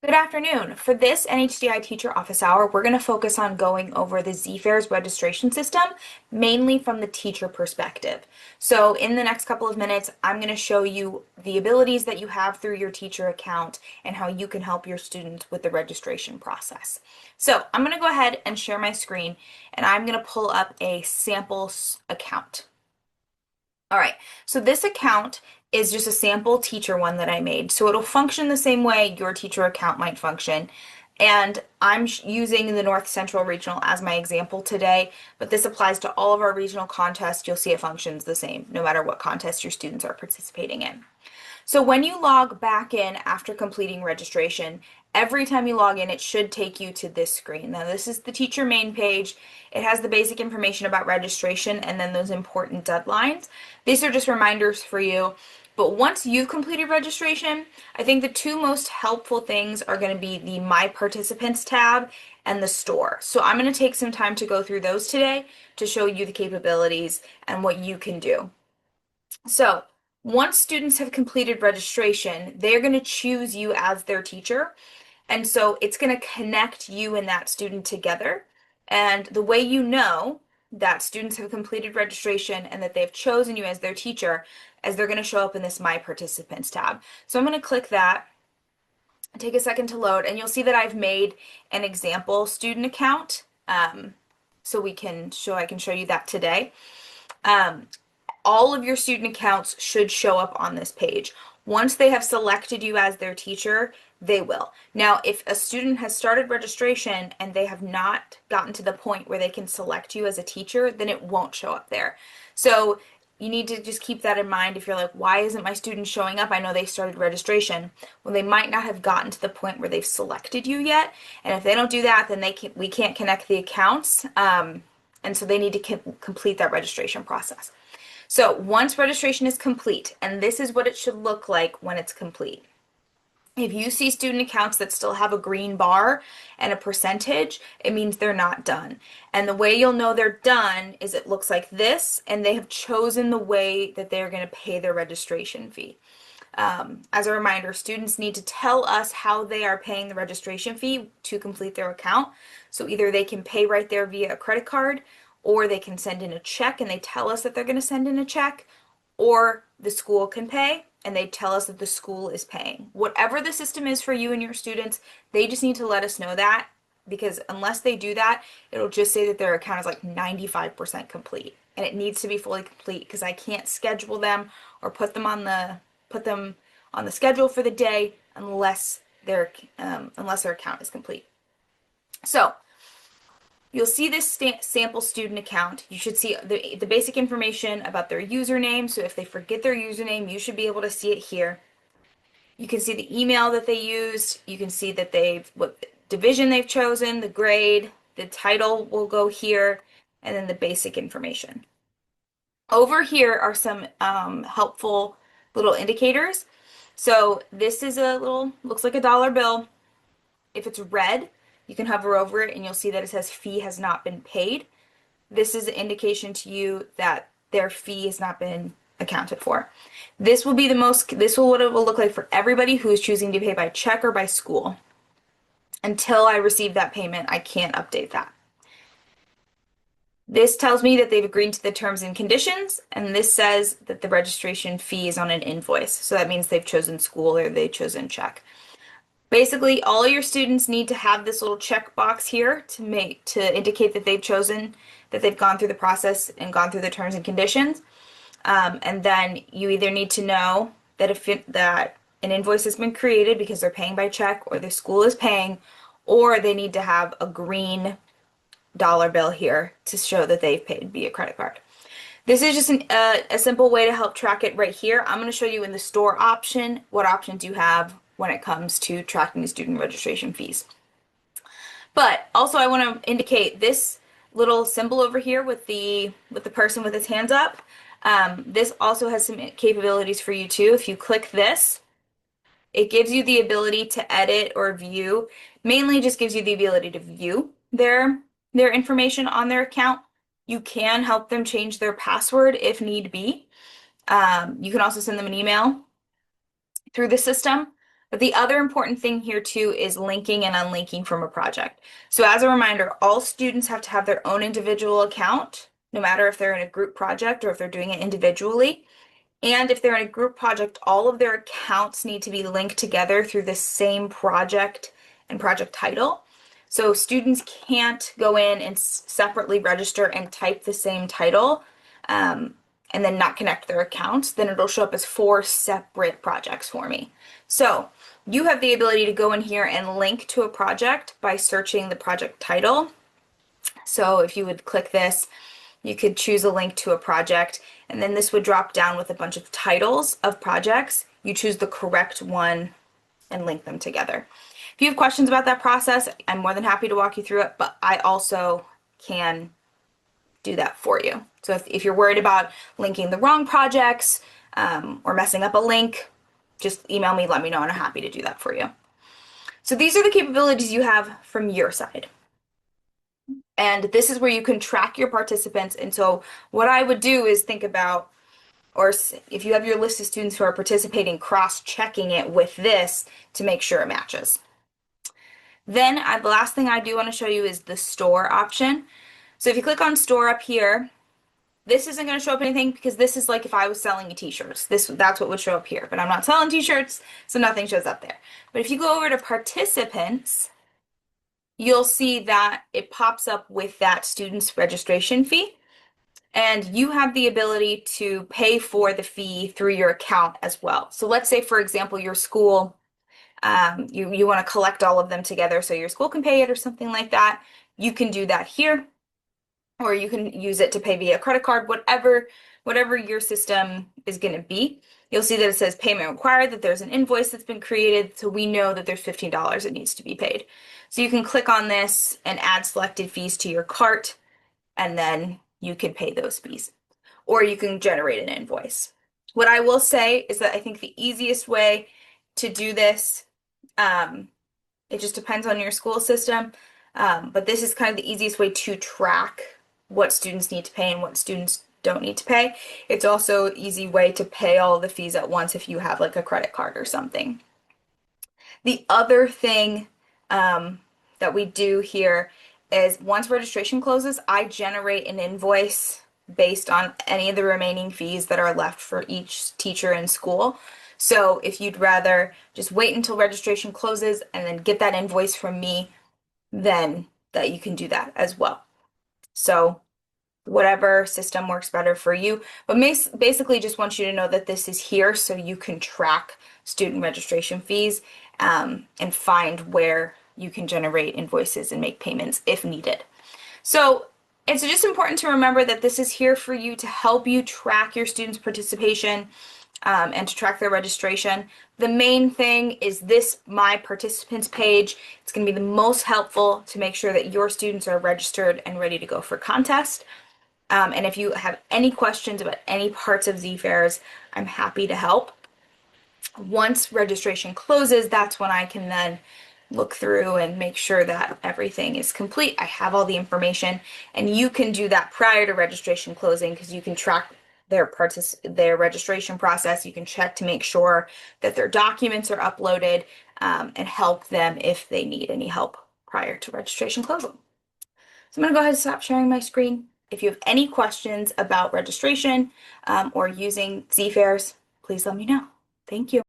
Good afternoon. For this NHDI Teacher Office Hour, we're going to focus on going over the zFairs registration system, mainly from the teacher perspective. So in the next couple of minutes, I'm going to show you the abilities that you have through your teacher account and how you can help your students with the registration process. So I'm going to go ahead and share my screen, and I'm going to pull up a sample account. All right, so this account is just a sample teacher one that I made. So it'll function the same way your teacher account might function. And I'm using the North Central Regional as my example today, but this applies to all of our regional contests. You'll see it functions the same no matter what contest your students are participating in. So when you log back in after completing registration, every time you log in, it should take you to this screen. Now, this is the teacher main page. It has the basic information about registration and then those important deadlines. These are just reminders for you. But once you've completed registration, I think the two most helpful things are going to be the My Participants tab and the store. So I'm going to take some time to go through those today to show you the capabilities and what you can do. So once students have completed registration, they're going to choose you as their teacher. And so it's going to connect you and that student together. And the way you know that students have completed registration and that they've chosen you as their teacher, as they're going to show up in this My Participants tab. So I'm going to click that, take a second to load, and you'll see that I've made an example student account. So I can show you that today. All of your student accounts should show up on this page. Once they have selected you as their teacher, they will. Now, if a student has started registration and they have not gotten to the point where they can select you as a teacher, then it won't show up there. So you need to just keep that in mind. If you're like, why isn't my student showing up? I know they started registration. Well, they might not have gotten to the point where they've selected you yet. And if they don't do that, then we can't connect the accounts. And so they need to complete that registration process. So once registration is complete, and this is what it should look like when it's complete. If you see student accounts that still have a green bar and a percentage, it means they're not done. And the way you'll know they're done is it looks like this, and they have chosen the way that they're going to pay their registration fee. As a reminder, students need to tell us how they are paying the registration fee to complete their account. So either they can pay right there via a credit card, or they can send in a check and they tell us that they're going to send in a check, or the school can pay and they tell us that the school is paying. Whatever the system is for you and your students, they just need to let us know that, because unless they do that, it'll just say that their account is like 95% complete, and it needs to be fully complete because I can't schedule them or put them on the schedule for the day unless their account is complete. So you'll see this sample student account. You should see the basic information about their username. So if they forget their username, you should be able to see it here. You can see the email that they used. You can see that what division they've chosen, the grade, the title will go here, and then the basic information. Over here are some helpful little indicators. So this is looks like a dollar bill. If it's red, you can hover over it and you'll see that it says fee has not been paid. This is an indication to you that their fee has not been accounted for. This will what it will look like for everybody who is choosing to pay by check or by school. Until I receive that payment, I can't update that. This tells me that they've agreed to the terms and conditions, and this says that the registration fee is on an invoice. So that means they've chosen school or they've chosen check. Basically, all of your students need to have this little check box here to indicate that they've gone through the process and gone through the terms and conditions. And then you either need to know that an invoice has been created because they're paying by check or the school is paying, or they need to have a green dollar bill here to show that they've paid via credit card. This is just a simple way to help track it right here. I'm going to show you in the store option what options you have when it comes to tracking the student registration fees. But also I want to indicate this little symbol over here with the person with his hands up. This also has some capabilities for you too. If you click this, it gives you the ability to edit or view. Mainly just gives you the ability to view their information on their account. You can help them change their password if need be. You can also send them an email through the system. But the other important thing here too is linking and unlinking from a project. So as a reminder, all students have to have their own individual account, no matter if they're in a group project or if they're doing it individually. And if they're in a group project, all of their accounts need to be linked together through the same project and project title. So students can't go in and separately register and type the same title and then not connect their accounts. Then it'll show up as 4 separate projects for me. So you have the ability to go in here and link to a project by searching the project title. So if you would click this, you could choose a link to a project, and then this would drop down with a bunch of titles of projects. You choose the correct one and link them together. If you have questions about that process, I'm more than happy to walk you through it, but I also can do that for you. So if you're worried about linking the wrong projects or messing up a link, just email me, let me know, and I'm happy to do that for you. So these are the capabilities you have from your side. And this is where you can track your participants. And so what I would do is think about, or if you have your list of students who are participating, cross-checking it with this to make sure it matches. Then the last thing I do want to show you is the store option. So if you click on store up here, this isn't going to show up anything because this is like if I was selling you t-shirts. That's what would show up here, but I'm not selling t-shirts, so nothing shows up there. But if you go over to participants, you'll see that it pops up with that student's registration fee, and you have the ability to pay for the fee through your account as well. So let's say, for example, your school, you want to collect all of them together so your school can pay it or something like that. You can do that here, or you can use it to pay via credit card, whatever your system is going to be. You'll see that it says payment required, that there's an invoice that's been created, so we know that there's $15 that needs to be paid. So you can click on this and add selected fees to your cart, and then you can pay those fees. Or you can generate an invoice. What I will say is that I think the easiest way to do this, it just depends on your school system, but this is kind of the easiest way to track what students need to pay and what students don't need to pay. It's also an easy way to pay all the fees at once if you have like a credit card or something. The other thing that we do here is once registration closes, I generate an invoice based on any of the remaining fees that are left for each teacher in school. So if you'd rather just wait until registration closes and then get that invoice from me, then that you can do that as well. So whatever system works better for you, but basically just want you to know that this is here so you can track student registration fees and find where you can generate invoices and make payments if needed. So it's just important to remember that this is here for you to help you track your students' participation and to track their registration. The main thing is this My Participants page. It's going to be the most helpful to make sure that your students are registered and ready to go for contest. And if you have any questions about any parts of zFairs, I'm happy to help. Once registration closes, that's when I can then look through and make sure that everything is complete. I have all the information, and you can do that prior to registration closing because you can track their registration process. You can check to make sure that their documents are uploaded and help them if they need any help prior to registration closing. So I'm going to go ahead and stop sharing my screen. If you have any questions about registration or using zFairs, please let me know. Thank you.